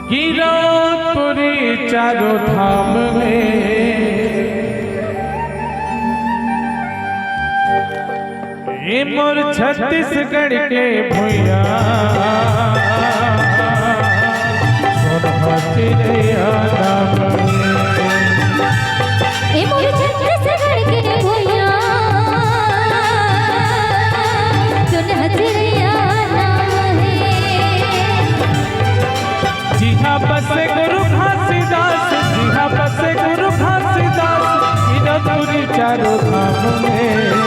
गिरौदपुरी चारों धाम में ये मोर छत्तीसगढ़ के भुइया चिड़ैया नाम ये मोर छत्तीसगढ़ के भुइया चिड़ैया नाम है। जी हाँ बसे गुरु घासीदास, जी हाँ बसे गुरु घासीदास गिरौदपुरी चारों धाम में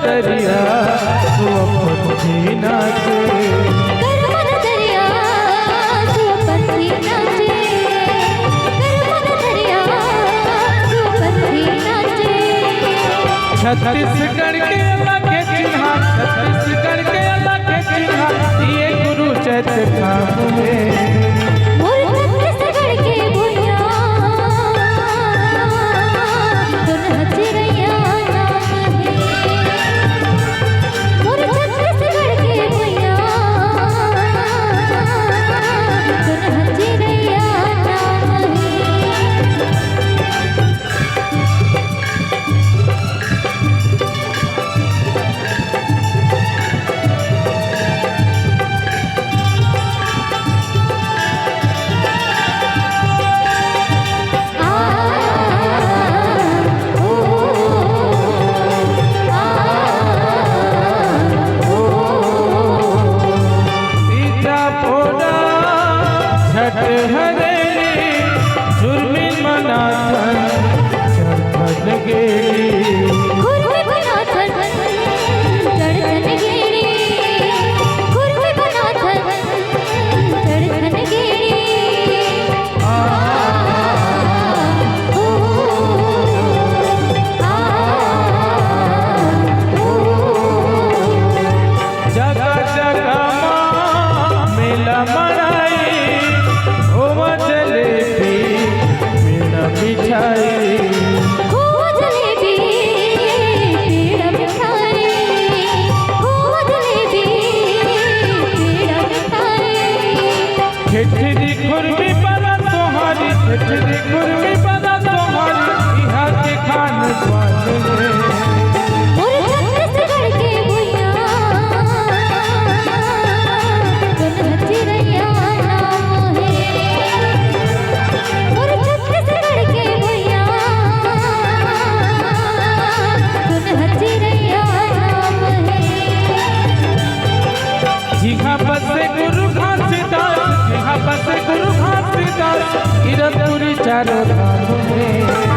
दरिया नाचे छत्तीसगढ़ के अलग चिन्हा, छत्तीसगढ़ के अलग चिन्हा ये गुरु चैत्र धाम में ठेठरी खुरमी बना तोहारी, ठेठरी खुरमी बना तोहारी यहाँ के खान द्वार गिरौदपुरी चारों धाम में